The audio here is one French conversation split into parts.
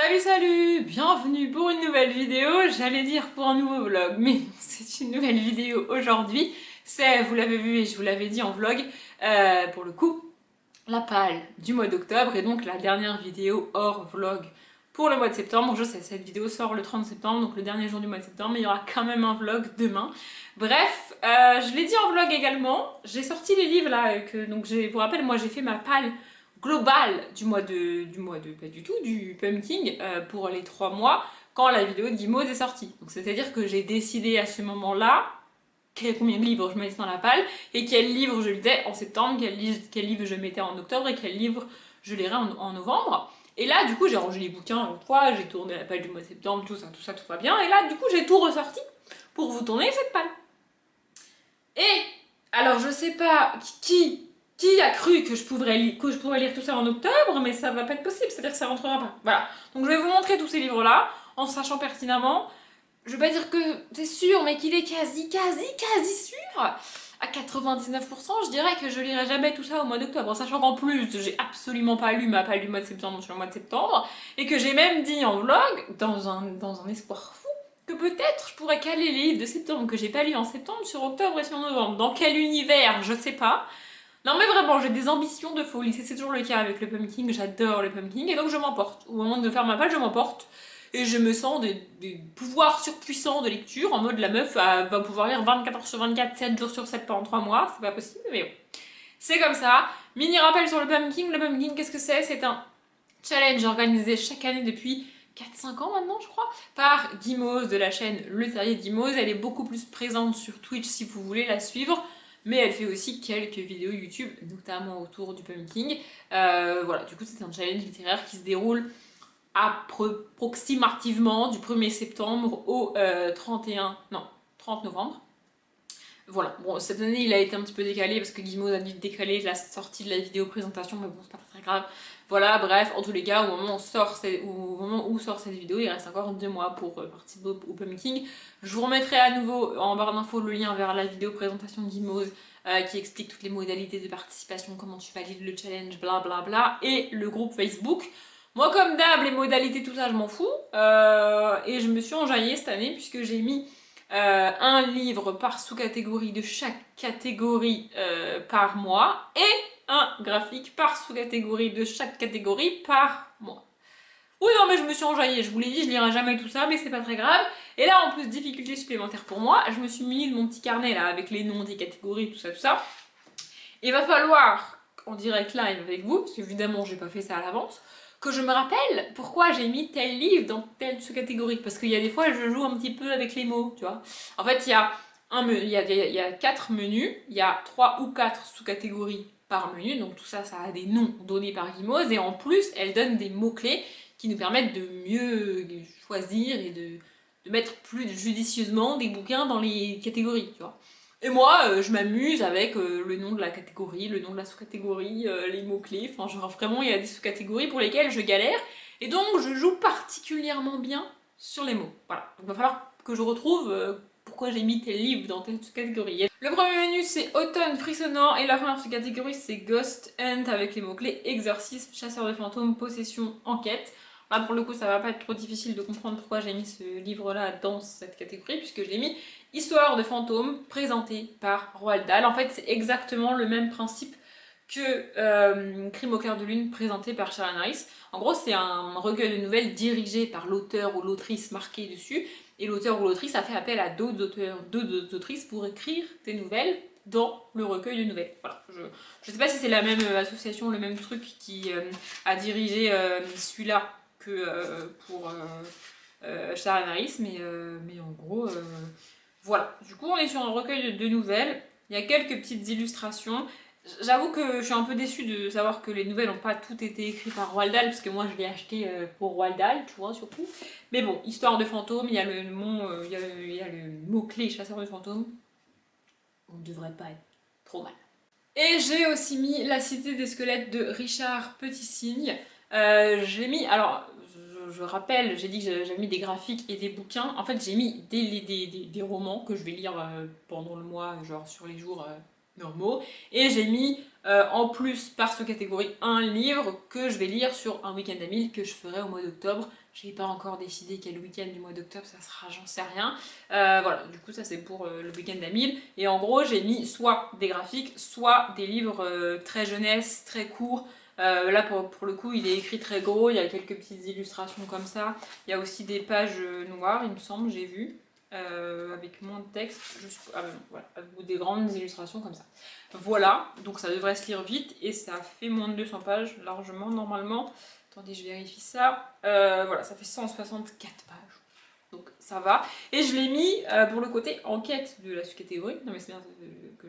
Salut salut, bienvenue pour une nouvelle vidéo, j'allais dire pour un nouveau vlog, mais c'est une nouvelle vidéo aujourd'hui. C'est, vous l'avez vu et je vous l'avais dit en vlog, pour le coup, la pâle du mois d'octobre et donc la dernière vidéo hors vlog pour le mois de septembre. Je sais, cette vidéo sort le 30 septembre, donc le dernier jour du mois de septembre, mais il y aura quand même un vlog demain. Bref, je l'ai dit en vlog également, j'ai sorti les livres là, donc je vous rappelle, moi j'ai fait ma pâle globale pas du tout, du pumpkin pour les 3 mois quand la vidéo de Guimauve est sortie. Donc c'est-à-dire que j'ai décidé à ce moment-là combien de livres je mettais dans la palle et quel livre je lisais en septembre, quel livre je mettais en octobre et quel livre je lirais en novembre. Et là, du coup, j'ai rangé les bouquins une fois, j'ai tourné la palle du mois de septembre, tout ça, tout va bien. Et là, du coup, j'ai tout ressorti pour vous tourner cette palle. Et alors, je sais pas qui a cru que je pourrais lire tout ça en octobre, mais ça va pas être possible, c'est-à-dire que ça rentrera pas. Voilà. Donc, je vais vous montrer tous ces livres-là en sachant pertinemment. Je vais pas dire que c'est sûr, mais qu'il est quasi sûr. À 99%, je dirais que je lirai jamais tout ça au mois d'octobre, en sachant qu'en plus, j'ai absolument pas lu ma palle du mois de septembre sur le mois de septembre, et que j'ai même dit en vlog, dans un espoir fou, que peut-être je pourrais caler les livres de septembre que j'ai pas lus en septembre sur octobre et sur novembre. Dans quel univers, je sais pas. Non mais vraiment, j'ai des ambitions de folie, c'est toujours le cas avec le pumpkin, j'adore le pumpkin, et donc je m'emporte. Au moment de faire ma palle, je m'emporte. Et je me sens des pouvoirs surpuissants de lecture, en mode la meuf va pouvoir lire 24 heures sur 24, 7 jours sur 7 pendant 3 mois, c'est pas possible, mais bon. C'est comme ça. Mini rappel sur le pumpkin, qu'est-ce que c'est? C'est un challenge organisé chaque année depuis 4-5 ans maintenant, je crois, par Guimauve de la chaîne Le Terrier de Guimauve. Elle est beaucoup plus présente sur Twitch si vous voulez la suivre, mais elle fait aussi quelques vidéos YouTube, notamment autour du pumpkin. Voilà, du coup, c'est un challenge littéraire qui se déroule approximativement du 1er septembre au 30 novembre. Voilà, bon, cette année il a été un petit peu décalé parce que Guimauve a dû décaler la sortie de la vidéo présentation, mais bon, c'est pas très grave. Voilà, bref, en tous les cas, au moment où sort cette vidéo, il reste encore 2 mois pour participer au pumpkin. Je vous remettrai à nouveau en barre d'infos le lien vers la vidéo présentation de Guimauve qui explique toutes les modalités de participation, comment tu valides le challenge, blablabla, bla bla, et le groupe Facebook. Moi, comme d'hab, les modalités, tout ça, je m'en fous. Et je me suis enjaillée cette année puisque j'ai mis un livre par sous-catégorie de chaque catégorie par mois et un graphique par sous-catégorie de chaque catégorie par mois. Oui, non, mais je me suis enjaillée, je vous l'ai dit, je lirai jamais tout ça, mais c'est pas très grave. Et là, en plus, difficulté supplémentaire pour moi, je me suis munie de mon petit carnet là avec les noms des catégories, tout ça, tout ça. Il va falloir, en direct live avec vous, parce qu'évidemment, j'ai pas fait ça à l'avance, que je me rappelle pourquoi j'ai mis tel livre dans telle sous-catégorie. Parce qu'il y a des fois, je joue un petit peu avec les mots, tu vois. En fait, il y a 4 menus, il y a 3 ou 4 sous-catégories par menu, donc tout ça, ça a des noms donnés par Guimauve, et en plus, elle donne des mots-clés qui nous permettent de mieux choisir et de mettre plus judicieusement des bouquins dans les catégories, tu vois. Et moi, je m'amuse avec le nom de la catégorie, le nom de la sous-catégorie, les mots-clés. Enfin, genre vraiment, il y a des sous-catégories pour lesquelles je galère. Et donc, je joue particulièrement bien sur les mots. Voilà. Donc, il va falloir que je retrouve pourquoi j'ai mis tel livre dans telle sous-catégorie. Le premier menu, c'est Automne frissonnant. Et la première sous-catégorie, c'est Ghost Hunt avec les mots-clés exorcisme, chasseur de fantômes, possession, enquête. Là, pour le coup, ça va pas être trop difficile de comprendre pourquoi j'ai mis ce livre-là dans cette catégorie, puisque je l'ai mis Histoire de fantômes, présenté par Roald Dahl. En fait, c'est exactement le même principe que Crime au cœur de lune, présenté par Sharon Harris. En gros, c'est un recueil de nouvelles dirigé par l'auteur ou l'autrice marqué dessus, et l'auteur ou l'autrice a fait appel à d'autres auteurs, d'autres autrices pour écrire des nouvelles dans le recueil de nouvelles. Voilà. Je sais pas si c'est la même association, le même truc qui a dirigé celui-là que pour Sharon Harris, mais en gros, voilà. Du coup, on est sur un recueil de nouvelles. Il y a quelques petites illustrations. J'avoue que je suis un peu déçue de savoir que les nouvelles n'ont pas toutes été écrites par Roald Dahl, parce que moi je l'ai acheté pour Roald Dahl, tu vois, surtout. Mais bon, histoire de fantômes, il y a il y a le mot-clé chasseur de fantômes. On ne devrait pas être trop mal. Et j'ai aussi mis La Cité des squelettes de Richard Petit-Cygne. J'ai mis, alors je rappelle, j'ai dit que j'avais mis des graphiques et des bouquins. En fait, j'ai mis des romans que je vais lire pendant le mois, genre sur les jours normaux. Et j'ai mis en plus par sous-catégorie un livre que je vais lire sur un week-end à 1000 que je ferai au mois d'octobre. Je n'ai pas encore décidé quel week-end du mois d'octobre ça sera, j'en sais rien. Voilà, du coup ça c'est pour le week-end à 1000. Et en gros j'ai mis soit des graphiques, soit des livres très jeunesse, très courts. Là pour le coup il est écrit très gros, il y a quelques petites illustrations comme ça. Il y a aussi des pages noires il me semble, j'ai vu. Avec moins de texte, voilà, ou des grandes illustrations comme ça. Voilà, donc ça devrait se lire vite et ça fait moins de 200 pages largement normalement. Attendez, je vérifie ça. Voilà, ça fait 164 pages. Donc ça va. Et je l'ai mis pour le côté enquête de la sous-catégorie. Non mais c'est bien que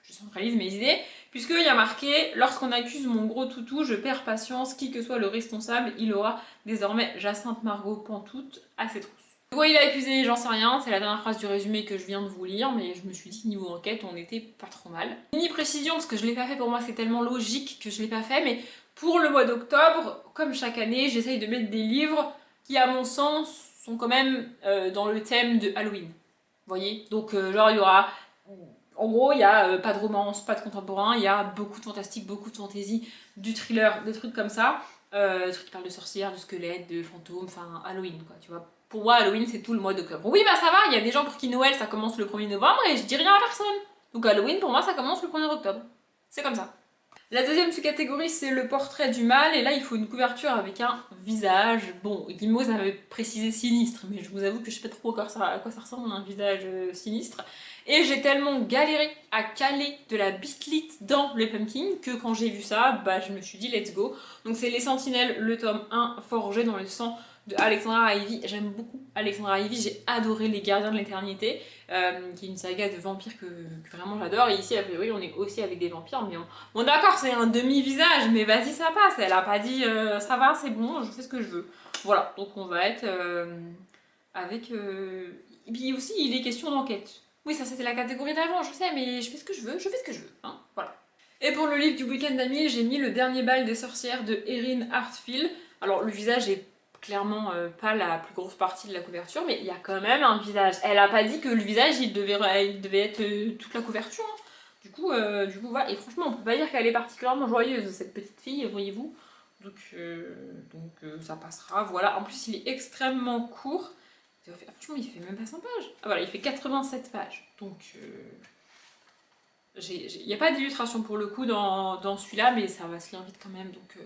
je centralise mes idées. Puisqu'il y a marqué « Lorsqu'on accuse mon gros toutou, je perds patience. Qui que soit le responsable, il aura désormais Jacinthe Margot Pantoute à ses trousses. » Pourquoi il a accusé, j'en sais rien, c'est la dernière phrase du résumé que je viens de vous lire, mais je me suis dit niveau enquête, on était pas trop mal. Mini précision, parce que je l'ai pas fait pour moi, c'est tellement logique que je l'ai pas fait, mais pour le mois d'octobre, comme chaque année, j'essaye de mettre des livres qui, à mon sens, sont quand même dans le thème de Halloween. Vous voyez? Donc, genre, il y aura. En gros, il y a pas de romance, pas de contemporain, il y a beaucoup de fantastique, beaucoup de fantaisie, du thriller, des trucs comme ça. Des trucs qui parlent de sorcières, de squelettes, de fantômes, enfin Halloween quoi, tu vois. Pour moi, Halloween, c'est tout le mois d'octobre. Oui, bah ça va, il y a des gens pour qui Noël, ça commence le 1er novembre et je dis rien à personne. Donc Halloween, pour moi, ça commence le 1er octobre. C'est comme ça. La deuxième sous-catégorie, c'est le portrait du mal, et là, il faut une couverture avec un visage. Bon, Guimauve avait précisé sinistre, mais je vous avoue que je sais pas trop à quoi ça ressemble un visage sinistre. Et j'ai tellement galéré à caler de la bitlite dans le pumpkin que quand j'ai vu ça, bah je me suis dit let's go. Donc c'est Les Sentinelles, le tome 1, forgé dans le sang de Alexandra Ivy. J'aime beaucoup Alexandra Ivy, j'ai adoré Les Gardiens de l'Éternité, qui est une saga de vampires que vraiment j'adore. Et ici, a priori, on est aussi avec des vampires, mais bon d'accord, c'est un demi-visage, mais vas-y, ça passe. Elle a pas dit ça va, c'est bon, je fais ce que je veux. Voilà, donc on va être avec... Et puis aussi, il est question d'enquête. Oui, ça c'était la catégorie d'avant, je sais, mais je fais ce que je veux, hein, voilà. Et pour le livre du week-end d'amis, j'ai mis Le Dernier bal des sorcières de Erin Hartfield. Alors le visage est clairement pas la plus grosse partie de la couverture, mais il y a quand même un visage. Elle a pas dit que le visage, il devait être toute la couverture. Hein. Du coup, voilà. Et franchement, on peut pas dire qu'elle est particulièrement joyeuse, cette petite fille, voyez-vous. Donc ça passera, voilà. En plus, il est extrêmement court. Franchement, il fait même pas 100 pages. Ah voilà, il fait 87 pages. Donc, il n'y a pas d'illustration pour le coup dans celui-là, mais ça va se lire vite quand même. Donc,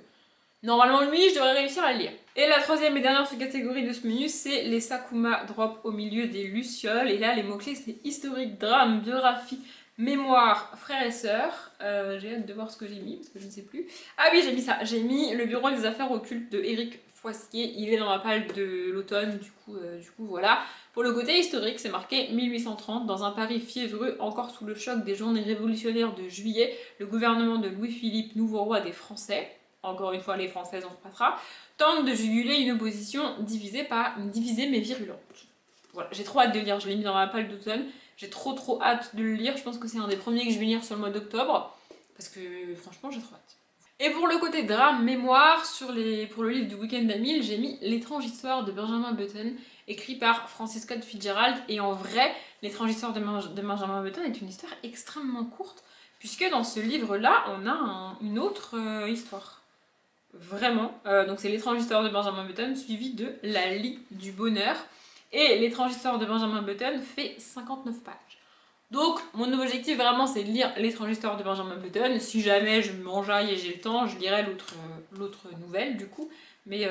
normalement, lui, je devrais réussir à le lire. Et la troisième et dernière sous-catégorie de ce menu, c'est les Sakuma Drop au milieu des Lucioles. Et là, les mots-clés, c'est historique, drame, biographie, mémoire, frères et sœurs. J'ai hâte de voir ce que j'ai mis, parce que je ne sais plus. Ah oui, j'ai mis ça. J'ai mis Le Bureau des affaires occultes de Éric Foissier. Il est dans ma palle de l'automne, du coup, voilà. Pour le côté historique, c'est marqué 1830, dans un Paris fiévreux, encore sous le choc des journées révolutionnaires de juillet, le gouvernement de Louis-Philippe, nouveau roi des Français, encore une fois les Françaises on se passera, tente de juguler une opposition divisée mais virulente. Voilà, j'ai trop hâte de le lire, je l'ai mis dans ma palle d'automne, j'ai trop hâte de le lire, je pense que c'est un des premiers que je vais lire sur le mois d'octobre, parce que franchement j'ai trop hâte. Et pour le côté drame mémoire, pour le livre du week-end d'Amil, j'ai mis L'étrange histoire de Benjamin Button, écrit par Francis Scott Fitzgerald. Et en vrai, L'étrange histoire de Benjamin Button est une histoire extrêmement courte, puisque dans ce livre-là, on a une autre histoire. Vraiment. Donc c'est L'étrange histoire de Benjamin Button, suivi de La Lie du bonheur. Et L'étrange histoire de Benjamin Button fait 59 pages. Donc, mon objectif vraiment, c'est de lire L'étrange histoire de Benjamin Button. Si jamais je m'enjaille et j'ai le temps, je lirai l'autre nouvelle du coup. Mais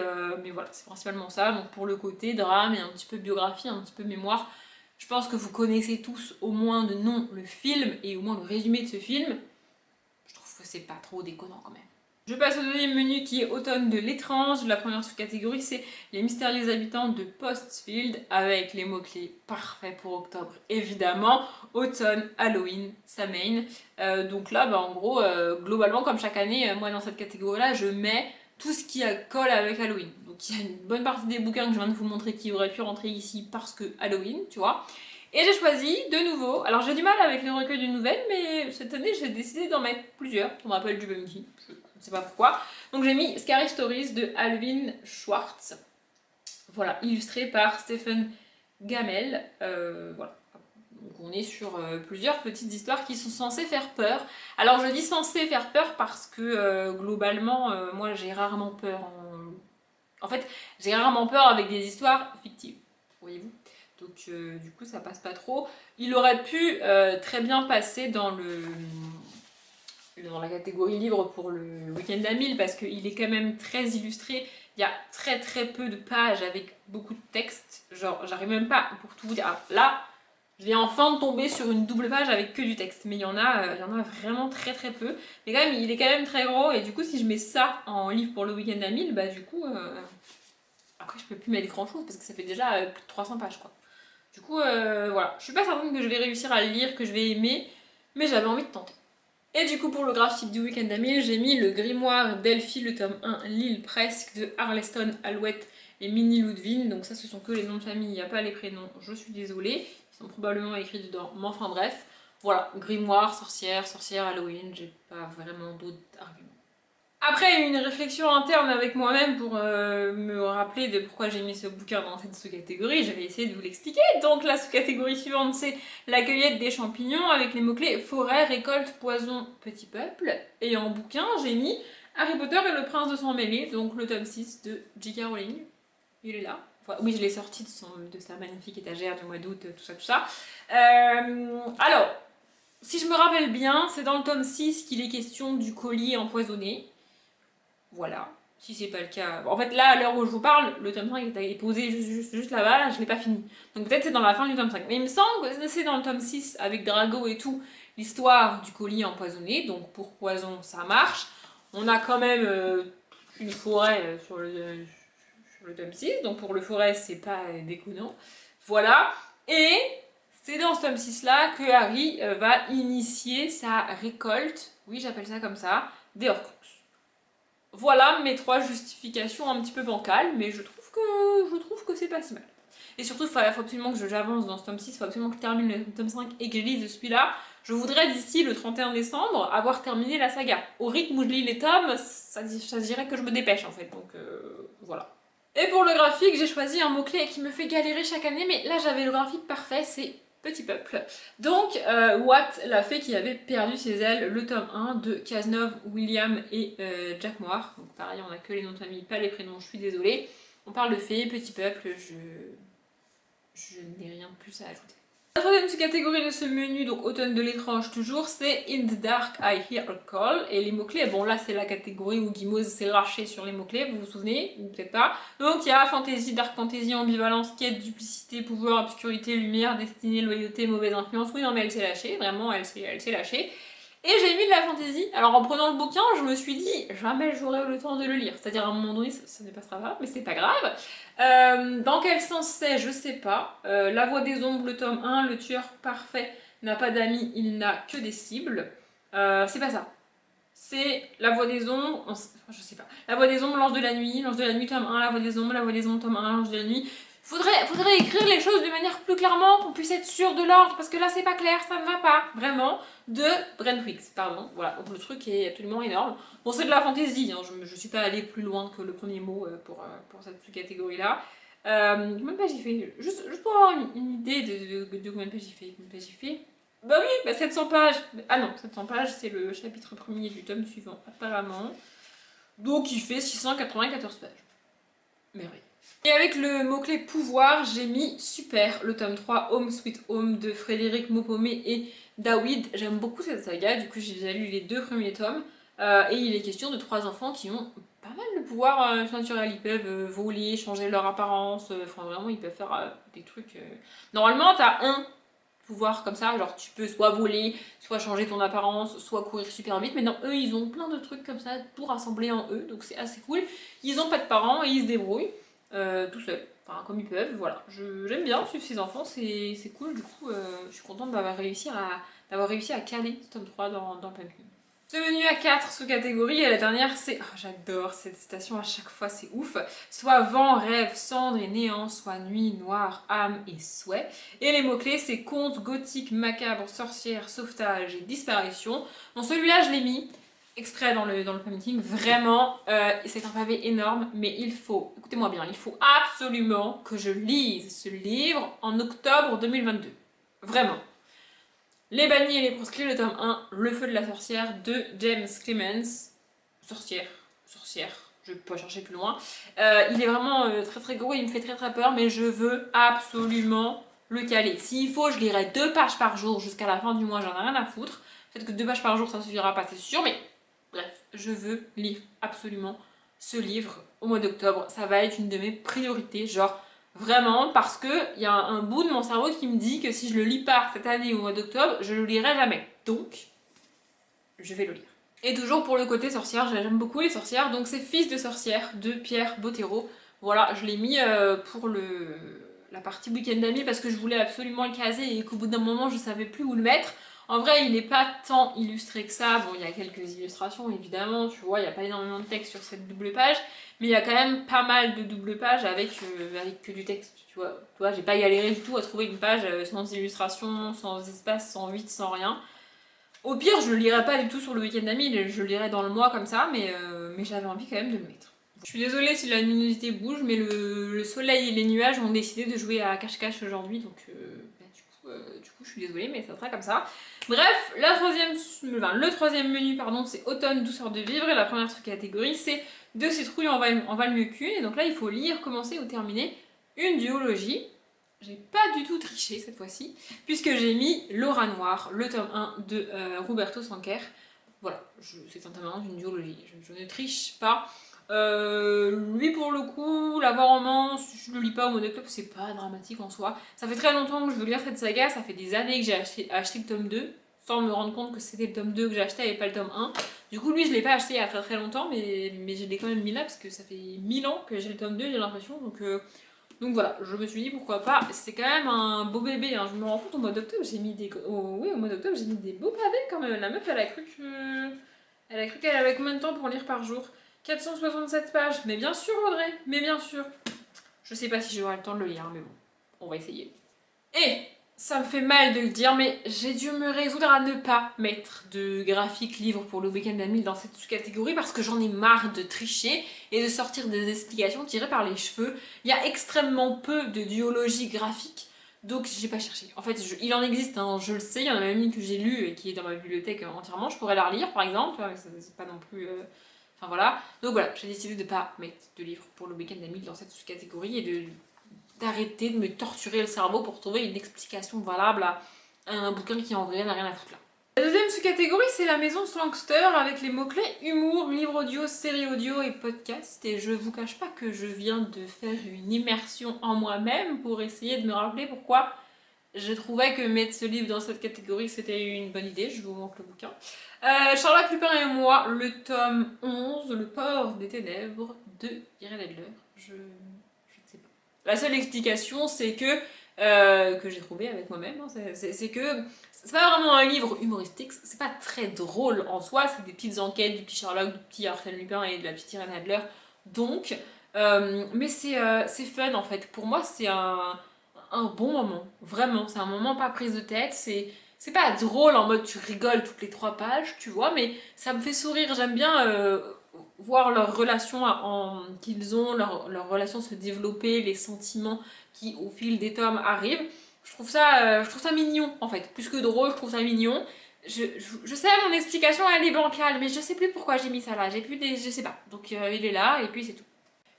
voilà, c'est principalement ça. Donc, pour le côté drame et un petit peu biographie, un petit peu mémoire, je pense que vous connaissez tous au moins de nom le film et au moins le résumé de ce film. Je trouve que c'est pas trop déconnant quand même. Je passe au deuxième menu qui est Automne de l'étrange. La première sous-catégorie, c'est Les mystérieux habitants de Postfield, avec les mots-clés parfaits pour octobre, évidemment. Automne, Halloween, Samhain. Donc là, en gros, globalement, comme chaque année, moi dans cette catégorie-là, je mets tout ce qui colle avec Halloween. Donc il y a une bonne partie des bouquins que je viens de vous montrer qui auraient pu rentrer ici parce que Halloween, tu vois. Et j'ai choisi de nouveau, alors j'ai du mal avec les recueils de nouvelles, mais cette année j'ai décidé d'en mettre plusieurs. On m'appelle du Bunky, je ne sais pas pourquoi. Donc j'ai mis Scary Stories de Alvin Schwartz. Voilà, illustré par Stephen Gamel. Voilà. Donc on est sur plusieurs petites histoires qui sont censées faire peur. Alors je dis censées faire peur parce que globalement, moi j'ai rarement peur en fait, j'ai rarement peur avec des histoires fictives, voyez-vous. Donc du coup ça passe pas trop. Il aurait pu très bien passer dans la catégorie livre pour le week-end à 1000 parce qu'il est quand même très illustré. Il y a très très peu de pages avec beaucoup de texte. Genre j'arrive même pas pour tout vous dire. Alors, là, je viens enfin de tomber sur une double page avec que du texte. Mais il y en a vraiment très très peu. Mais quand même, il est quand même très gros. Et du coup, si je mets ça en livre pour le week-end à 1000, bah du coup... Après, je peux plus mettre grand chose parce que ça fait déjà plus de 300 pages quoi. Du coup, voilà. Je suis pas certaine que je vais réussir à le lire, que je vais aimer. Mais j'avais envie de tenter. Et du coup, pour le graphique du week-end à 1000, j'ai mis le grimoire d'Elphie, le tome 1, L'île presque, de Arleston, Alouette et Minnie Ludwig. Donc ça, ce sont que les noms de famille, il n'y a pas les prénoms, je suis désolée. Ils sont probablement écrits dedans, mais enfin bref. Voilà, grimoire, sorcière, sorcière, Halloween, j'ai pas vraiment d'autres arguments. Après une réflexion interne avec moi-même pour me rappeler de pourquoi j'ai mis ce bouquin dans cette sous-catégorie, j'avais essayé de vous l'expliquer. Donc la sous-catégorie suivante, c'est la cueillette des champignons avec les mots-clés forêt, récolte, poison, petit peuple. Et en bouquin, j'ai mis Harry Potter et le prince de sang mêlé, donc le tome 6 de J.K. Rowling. Il est là. Enfin, oui, je l'ai sorti de sa magnifique étagère du mois d'août, tout ça, tout ça. Alors, si je me rappelle bien, c'est dans le tome 6 qu'il est question du collier empoisonné. Voilà. Si c'est pas le cas. En fait, là, à l'heure où je vous parle, le tome 5 est posé juste là-bas, là, je l'ai pas fini. Donc peut-être c'est dans la fin du tome 5. Mais il me semble que c'est dans le tome 6 avec Drago et tout, l'histoire du collier empoisonné. Donc pour poison, ça marche. On a quand même une forêt sur le tome 6. Donc pour le forêt, c'est pas déconnant. Voilà. Et c'est dans ce tome 6 là que Harry va initier sa récolte, oui, j'appelle ça comme ça, des Horcruxes. Voilà mes 3 justifications un petit peu bancales, mais je trouve que c'est pas si mal. Et surtout, il faut absolument que j'avance dans ce tome 6, il faut absolument que je termine le tome 5 et que je lise celui-là. Je voudrais d'ici le 31 décembre avoir terminé la saga. Au rythme où je lis les tomes, ça dirait que je me dépêche en fait, donc voilà. Et pour le graphique, j'ai choisi un mot-clé qui me fait galérer chaque année, mais là j'avais le graphique parfait, c'est Petit Peuple. Donc, Watt, la fée qui avait perdu ses ailes, le tome 1 de Cazeneuve, William et Jack Moir. Donc pareil, on a que les noms de famille, pas les prénoms, je suis désolée. On parle de fée, Petit Peuple, je n'ai rien de plus à ajouter. La troisième sous-catégorie de ce menu, donc automne de l'étrange toujours, c'est In the Dark I Hear a Call. Et les mots-clés, bon là c'est la catégorie où Guimauve s'est lâché sur les mots-clés, vous vous souvenez, ou peut-être pas. Donc il y a fantasy, dark fantasy, ambivalence, quête, duplicité, pouvoir, obscurité, lumière, destinée, loyauté, mauvaise influence. Oui non mais elle s'est lâchée, vraiment elle s'est lâchée. Et j'ai mis de la fantaisie. Alors en prenant le bouquin, je me suis dit, jamais j'aurai le temps de le lire. C'est-à-dire à un moment donné, ça ne passera pas, mais c'est pas grave. Dans quel sens c'est, je sais pas. La voix des ombres, le tome 1, le tueur parfait n'a pas d'amis, il n'a que des cibles. C'est pas ça. C'est la voix des ombres, je sais pas. La voix des ombres, l'ange de la nuit tome 1, la voix des ombres tome 1, l'ange de la nuit. Faudrait écrire les choses de manière plus clairement, qu'on puisse être sûr de l'ordre, parce que là c'est pas clair, ça ne va pas, vraiment. De Brentwix, pardon. Voilà, donc le truc est absolument énorme. Bon, c'est de la fantaisie, hein. Je suis pas allée plus loin que le premier mot pour cette catégorie-là. Combien de pages il fait juste pour avoir une idée de combien de pages il fait. Bah oui, bah 700 pages. Ah non, 700 pages, c'est le chapitre premier du tome suivant, apparemment. Donc il fait 694 pages. Merveille. Et avec le mot-clé pouvoir, j'ai mis super, le tome 3, Home Sweet Home de Frédéric Maupomé et David. J'aime beaucoup cette saga, du coup j'ai déjà lu les 2 premiers tomes. Et il est question de 3 enfants qui ont pas mal de pouvoirs naturels. Ils peuvent voler, changer leur apparence, enfin vraiment ils peuvent faire des trucs... Normalement t'as un pouvoir comme ça, genre tu peux soit voler, soit changer ton apparence, soit courir super vite, mais non, eux ils ont plein de trucs comme ça tout rassemblés en eux, donc c'est assez cool. Ils ont pas de parents et ils se débrouillent tout seuls, enfin comme ils peuvent, voilà. J'aime bien suivre ces enfants, c'est cool, du coup je suis contente d'avoir réussi à caler ce tome 3 dans Pumpkin. Ce menu à 4 sous-catégories, et la dernière c'est... Oh, j'adore cette citation, à chaque fois c'est ouf. Soit vent, rêve, cendre et néant, soit nuit, noir, âme et souhait. Et les mots-clés c'est conte, gothique, macabre, sorcière, sauvetage et disparition. Bon, celui-là je l'ai mis exprès dans le pumpkin, vraiment, c'est un pavé énorme, mais il faut, écoutez-moi bien, il faut absolument que je lise ce livre en octobre 2022. Vraiment. Les bannis et les proscrits, le tome 1, Le feu de la sorcière de James Clemens. Sorcière, je peux pas chercher plus loin. Il est vraiment très très gros, il me fait très très peur, mais je veux absolument le caler. S'il faut, je lirai 2 pages par jour jusqu'à la fin du mois, j'en ai rien à foutre. Peut-être que 2 pages par jour ça suffira pas, c'est sûr, mais bref, je veux lire absolument ce livre au mois d'octobre. Ça va être une de mes priorités, genre vraiment, parce que il y a un bout de mon cerveau qui me dit que si je le lis pas cette année au mois d'octobre, je le lirai jamais. Donc, je vais le lire. Et toujours pour le côté sorcière, j'aime beaucoup les sorcières, donc c'est Fils de sorcière de Pierre Bottero. Voilà, je l'ai mis pour la partie week-end d'amis parce que je voulais absolument le caser et qu'au bout d'un moment je savais plus où le mettre. En vrai, il n'est pas tant illustré que ça. Bon, il y a quelques illustrations évidemment, tu vois, il n'y a pas énormément de texte sur cette double page, mais il y a quand même pas mal de double pages avec que du texte, tu vois. Tu vois, j'ai pas galéré du tout à trouver une page sans illustration, sans espace, sans vide, sans rien. Au pire, je le lirai pas du tout sur le week-end d'amis, je le lirai dans le mois comme ça, mais j'avais envie quand même de le mettre. Je suis désolée si la luminosité bouge, mais le soleil et les nuages ont décidé de jouer à cache-cache aujourd'hui, donc du coup je suis désolée, mais ça sera comme ça. Bref, le troisième menu, pardon, c'est automne, douceur de vivre, et la première sous-catégorie, c'est de citrouilles en valent mieux qu'une, et donc là il faut lire, commencer ou terminer une duologie. J'ai pas du tout triché cette fois-ci, puisque j'ai mis L'aura noire, le tome 1 de Roberto Sanquer. Voilà, c'est un tome 1 d'une duologie, je ne triche pas. Lui pour le coup, l'avoir en main, si je le lis pas au mois d'octobre, c'est pas dramatique en soi. Ça fait très longtemps que je veux lire cette saga, ça fait des années que j'ai acheté le tome 2, sans me rendre compte que c'était le tome 2 que j'ai acheté et pas le tome 1. Du coup, lui, je l'ai pas acheté il y a très très longtemps, mais je l'ai quand même mis là, parce que ça fait 1000 ans que j'ai le tome 2, j'ai l'impression, donc voilà, je me suis dit pourquoi pas. C'est quand même un beau bébé, hein. Je me rends compte au mois d'octobre, j'ai mis des. Oui, au mois d'octobre, j'ai mis des beaux pavés quand même. La meuf, elle a cru que. Elle a cru qu'elle avait combien de temps pour lire par jour? 467 pages. Mais bien sûr, Audrey, mais bien sûr. Je sais pas si j'aurai le temps de le lire, mais bon, on va essayer. Et ça me fait mal de le dire, mais j'ai dû me résoudre à ne pas mettre de graphique livre pour le week-end d'amis dans cette sous-catégorie parce que j'en ai marre de tricher et de sortir des explications tirées par les cheveux. Il y a extrêmement peu de duologie graphique, donc j'ai pas cherché. En fait, il en existe, hein, je le sais, il y en a même une que j'ai lue et qui est dans ma bibliothèque entièrement. Je pourrais la relire par exemple, c'est pas non plus. Enfin voilà. Donc voilà, j'ai décidé de pas mettre de livre pour le week-end d'amis dans cette sous-catégorie et d'arrêter de me torturer le cerveau pour trouver une explication valable à un bouquin qui en vrai n'a rien à foutre là. La deuxième sous-catégorie, c'est la maison Slangster avec les mots-clés humour, livre audio, série audio et podcast. Et je vous cache pas que je viens de faire une immersion en moi-même pour essayer de me rappeler pourquoi je trouvais que mettre ce livre dans cette catégorie c'était une bonne idée. Je vous montre le bouquin. Charlotte Lupin et moi, le tome 11, Le port des ténèbres de Irène Adler. Je ne sais pas. La seule explication, c'est que j'ai trouvé avec moi-même, hein, c'est que c'est pas vraiment un livre humoristique, c'est pas très drôle en soi, c'est des petites enquêtes du petit Sherlock, du petit Arsène Lupin et de la petite Irène Adler. Donc, mais c'est fun en fait. Pour moi, c'est un bon moment, vraiment. C'est un moment pas prise de tête, c'est pas drôle en mode tu rigoles toutes les 3 pages, tu vois, mais ça me fait sourire. J'aime bien voir leur relation qu'ils ont, leur relation se développer, les sentiments qui au fil des tomes arrivent. Je trouve ça mignon en fait. Plus que drôle, je trouve ça mignon. Je sais, mon explication elle est bancale, mais je sais plus pourquoi j'ai mis ça là. Je sais pas. Donc il est là et puis c'est tout.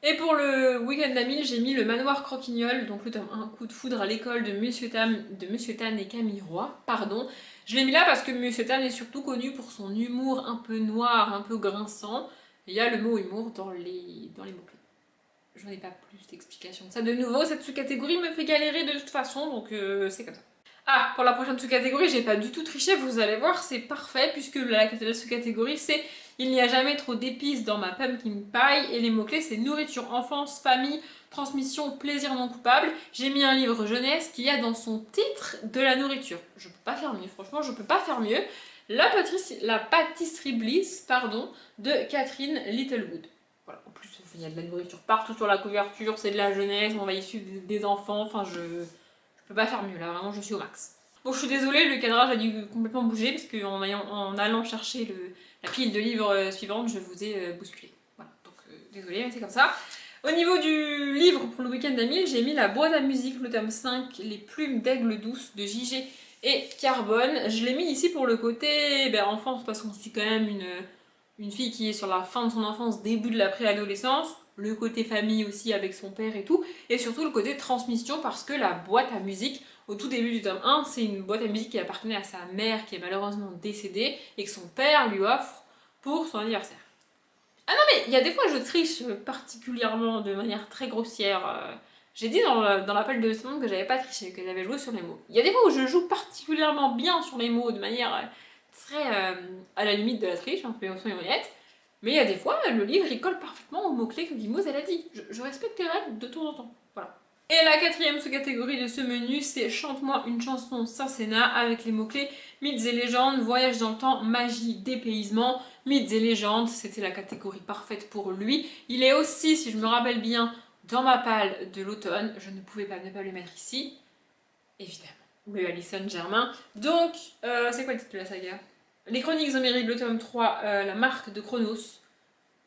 Et pour le week-end d'amis, j'ai mis Le Manoir Croquignol, donc le tome 1, Coup de foudre à l'école de Monsieur Tan et Camille Roy, pardon. Je l'ai mis là parce que Monsieur Tan est surtout connu pour son humour un peu noir, un peu grinçant. Il y a le mot humour dans les mots-clés. J'en ai pas plus d'explications. Ça de nouveau, cette sous-catégorie me fait galérer de toute façon, donc c'est comme ça. Ah, pour la prochaine sous-catégorie, j'ai pas du tout triché, vous allez voir, c'est parfait, puisque la sous-catégorie c'est Il n'y a jamais trop d'épices dans ma pumpkin pie, et les mots-clés c'est nourriture, enfance, famille, transmission, plaisir non coupable. J'ai mis un livre jeunesse qui a dans son titre de la nourriture. Je peux pas faire mieux, franchement, je peux pas faire mieux. La pâtisserie Bliss, pardon, de Catherine Littlewood. Voilà, en plus, il y a de la nourriture partout sur la couverture, c'est de la jeunesse, on va y suivre des enfants, enfin je peux pas faire mieux là, vraiment je suis au max. Bon, je suis désolée, le cadrage a dû complètement bouger parce qu'en allant chercher la pile de livres suivante, je vous ai bousculé. Voilà, donc désolée, mais c'est comme ça. Au niveau du livre pour le week-end d'Amile, j'ai mis La boîte à musique, le tome 5, Les plumes d'aigle douce de J.G. Et Carbone, je l'ai mis ici pour le côté enfance, parce qu'on suit quand même une fille qui est sur la fin de son enfance, début de la préadolescence, le côté famille aussi avec son père et tout, et surtout le côté transmission, parce que la boîte à musique, au tout début du tome 1, c'est une boîte à musique qui appartenait à sa mère qui est malheureusement décédée, et que son père lui offre pour son anniversaire. Ah non mais il y a des fois je triche particulièrement de manière très grossière. J'ai dit dans l'appel de semaine que j'avais pas triché, que j'avais joué sur les mots. Il y a des fois où je joue particulièrement bien sur les mots de manière très à la limite de la triche, un peu soyons honnêtes. Mais il y a des fois, le livre il colle parfaitement aux mots-clés que Guimauve elle a dit. Je respecte les règles de temps en temps. Voilà. Et la quatrième sous-catégorie de ce menu, c'est Chante-moi une chanson Saint-Sénat avec les mots-clés mythes et légendes, voyage dans le temps, magie, dépaysement. Mythes et légendes, c'était la catégorie parfaite pour lui. Il est aussi, si je me rappelle bien, dans ma palle de l'automne. Je ne pouvais pas ne pas le mettre ici. Évidemment. Le Alison Germain. Donc, c'est quoi le titre de la saga? Les Chroniques homériques, le tome 3, la marque de Chronos.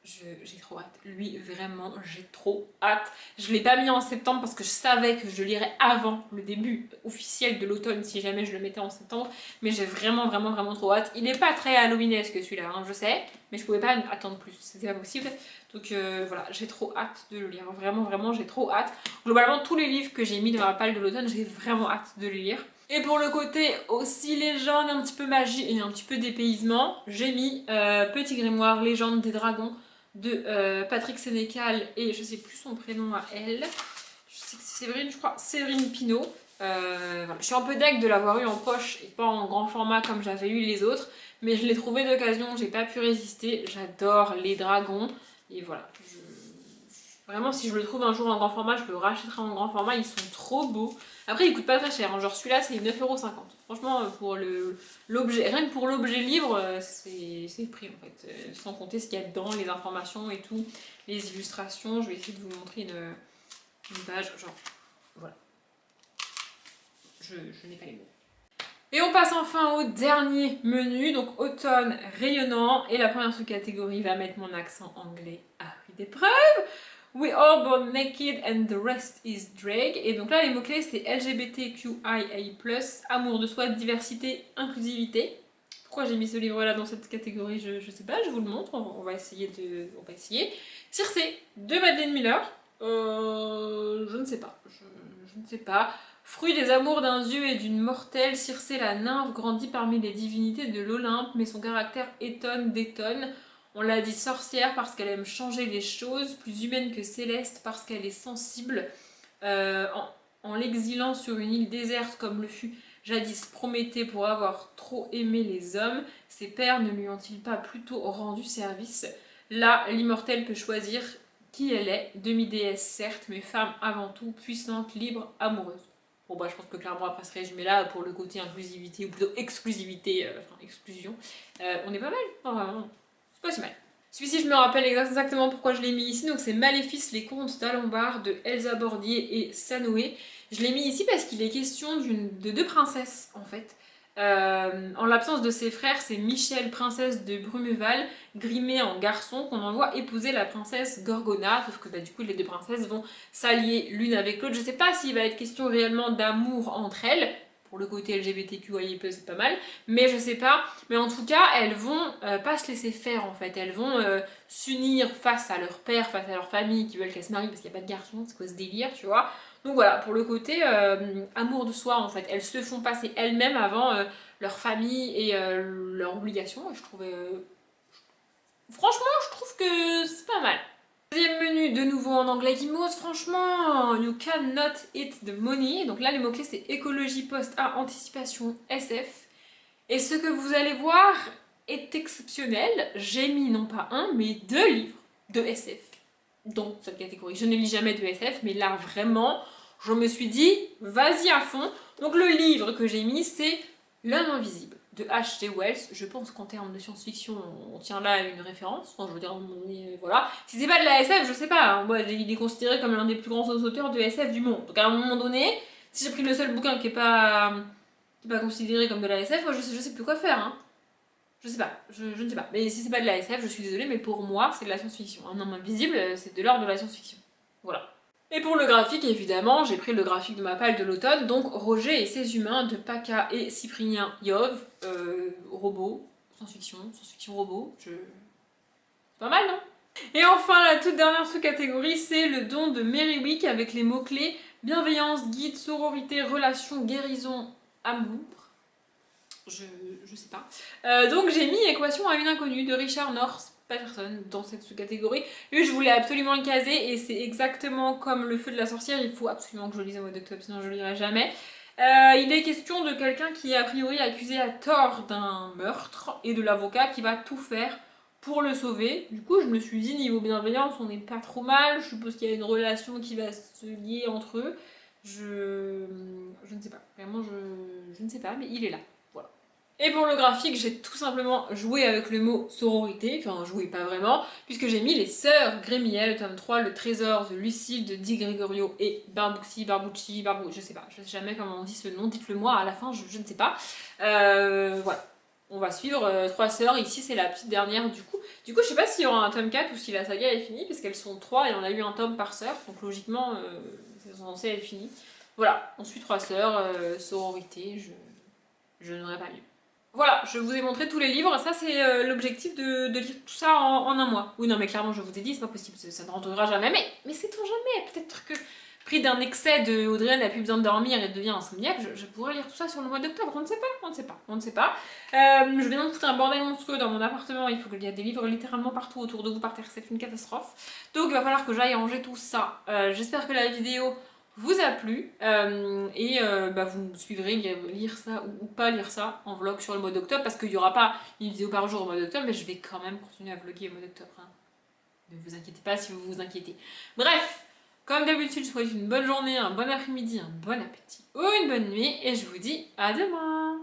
J'ai trop hâte. Lui, vraiment, j'ai trop hâte. Je l'ai pas mis en septembre parce que je savais que je le lirais avant le début officiel de l'automne si jamais je le mettais en septembre. Mais j'ai vraiment, vraiment, vraiment trop hâte. Il n'est pas très Halloweenesque celui-là, hein, je sais. Mais je pouvais pas attendre plus. C'était pas possible. Donc voilà, j'ai trop hâte de le lire. Vraiment, vraiment, j'ai trop hâte. Globalement, tous les livres que j'ai mis dans ma palle de l'automne, j'ai vraiment hâte de les lire. Et pour le côté aussi légende, un petit peu magie et un petit peu dépaysement, j'ai mis Petit Grimoire, Légende des Dragons de Patrick Sénécal et je sais plus son prénom à elle. Je sais que c'est Séverine, je crois. Séverine Pinault. Voilà. Je suis un peu deg de l'avoir eu en poche et pas en grand format comme j'avais eu les autres. Mais je l'ai trouvé d'occasion, j'ai pas pu résister. J'adore les dragons. Et voilà. Vraiment, si je le trouve un jour en grand format, je le rachèterai en grand format. Ils sont trop beaux. Après, ils coûtent pas très cher. Hein. Genre celui-là, c'est 9,50€. Franchement, pour l'objet, rien que pour l'objet livre, c'est le prix en fait. Sans compter ce qu'il y a dedans, les informations et tout, les illustrations. Je vais essayer de vous montrer une page. Genre, voilà. Je n'ai pas les mots. Et on passe enfin au dernier menu, donc automne rayonnant. Et la première sous-catégorie va mettre mon accent anglais à rude épreuve. We all born naked and the rest is drag. Et donc là, les mots-clés, c'est LGBTQIA+, amour de soi, diversité, inclusivité. Pourquoi j'ai mis ce livre-là dans cette catégorie, je sais pas, je vous le montre, on va essayer. Circé, de Madeleine Miller. Je ne sais pas, je ne sais pas. Fruit des amours d'un dieu et d'une mortelle, Circé la nymphe grandit parmi les divinités de l'Olympe, mais son caractère détonne. On l'a dit sorcière parce qu'elle aime changer les choses, plus humaine que céleste parce qu'elle est sensible. En l'exilant sur une île déserte comme le fut jadis Prométhée pour avoir trop aimé les hommes, ses pères ne lui ont-ils pas plutôt rendu service? Là, l'immortelle peut choisir qui elle est, demi-déesse certes, mais femme avant tout, puissante, libre, amoureuse. Bon bah je pense que clairement après ce résumé là, pour le côté inclusivité, ou plutôt exclusivité, exclusion, on est pas mal, enfin, vraiment. C'est pas si mal. Celui-ci, je me rappelle exactement pourquoi je l'ai mis ici. Donc, c'est Maléfice, les contes d'Alembard de Elsa Bordier et Sanoé. Je l'ai mis ici parce qu'il est question de deux princesses, en fait. En l'absence de ses frères, c'est Michel, princesse de Brumeval, grimée en garçon, qu'on envoie épouser la princesse Gorgona. Sauf que du coup, les deux princesses vont s'allier l'une avec l'autre. Je sais pas s'il va être question réellement d'amour entre elles. Pour le côté LGBTQI+, c'est pas mal, mais je sais pas. Mais en tout cas, elles vont pas se laisser faire en fait. Elles vont s'unir face à leur père, face à leur famille qui veulent qu'elles se marient parce qu'il n'y a pas de garçon, c'est quoi ce délire, tu vois. Donc voilà, pour le côté amour de soi en fait. Elles se font passer elles-mêmes avant leur famille et leurs obligations. Et je trouvais. Franchement, je trouve que c'est pas mal. Deuxième menu, de nouveau en anglais Guimauve, franchement, you cannot eat the money. Donc là, les mots-clés, c'est écologie, post-A, anticipation, SF. Et ce que vous allez voir est exceptionnel. J'ai mis non pas un, mais deux livres de SF dans cette catégorie. Je ne lis jamais de SF, mais là, vraiment, je me suis dit, vas-y à fond. Donc le livre que j'ai mis, c'est L'homme invisible de H.G. Wells. Je pense qu'en termes de science-fiction, on tient là une référence. Enfin, je veux dire, voilà. Si c'est pas de la SF, je sais pas. Hein. Moi, il est considéré comme l'un des plus grands auteurs de SF du monde. Donc à un moment donné, si j'ai pris le seul bouquin qui est pas considéré comme de la SF, moi je sais plus quoi faire. Hein. Je sais pas, je ne sais pas. Mais si c'est pas de la SF, je suis désolée, mais pour moi, c'est de la science-fiction. Un homme invisible, c'est de l'ordre de la science-fiction. Voilà. Et pour le graphique, évidemment, j'ai pris le graphique de ma palle de l'automne, donc Roger et ses humains de Paka et Cyprien Yov, robot, science-fiction robot, pas mal, non? Et enfin, la toute dernière sous-catégorie, c'est le don de Meriwick avec les mots-clés bienveillance, guide, sororité, relation, guérison, amour. Je sais pas. Donc j'ai mis Équation à une inconnue de Richard North Patterson dans cette sous-catégorie. Lui, je voulais absolument le caser et c'est exactement comme le feu de la sorcière. Il faut absolument que je le lise au mois d'octobre, sinon je le lirai jamais. Il est question de quelqu'un qui est a priori accusé à tort d'un meurtre et de l'avocat qui va tout faire pour le sauver. Du coup, je me suis dit, niveau bienveillance, on n'est pas trop mal. Je suppose qu'il y a une relation qui va se lier entre eux. Je ne sais pas. Vraiment, je ne sais pas, mais il est là. Voilà. Et pour le graphique, j'ai tout simplement joué avec le mot sororité, enfin joué pas vraiment, puisque j'ai mis les sœurs Grémiel, tome 3, le trésor de Lucille, de Di Gregorio et Barbucci, je sais pas, je sais jamais comment on dit ce nom, dites-le moi à la fin, je ne sais pas. Voilà. On va suivre trois sœurs, ici c'est la petite dernière du coup. Du coup, je sais pas s'il y aura un tome 4 ou si la saga est finie, parce qu'elles sont trois et on a eu un tome par sœur, donc logiquement, c'est censé être fini. Voilà, on suit trois sœurs, sororité, je n'aurais pas mieux. Voilà, je vous ai montré tous les livres, ça c'est l'objectif de lire tout ça en un mois. Oui, non, mais clairement, je vous ai dit, c'est pas possible, ça ne rentrera jamais, mais sait-on jamais, peut-être que pris d'un excès de Audrey n'a plus besoin de dormir et devient insomniaque, je pourrais lire tout ça sur le mois d'octobre, on ne sait pas, on ne sait pas, on ne sait pas. Je viens de foutre un bordel monstrueux dans mon appartement, il faut qu'il y ait des livres littéralement partout autour de vous par terre, c'est une catastrophe. Donc il va falloir que j'aille ranger tout ça. J'espère que la vidéo vous a plu vous me suivrez lire ça ou pas lire ça en vlog sur le mois d'octobre parce qu'il n'y aura pas une vidéo par jour au mois d'octobre mais je vais quand même continuer à vlogger au mois d'octobre. Hein. Ne vous inquiétez pas si vous vous inquiétez. Bref, comme d'habitude, je vous souhaite une bonne journée, un bon après-midi, un bon appétit ou une bonne nuit et je vous dis à demain.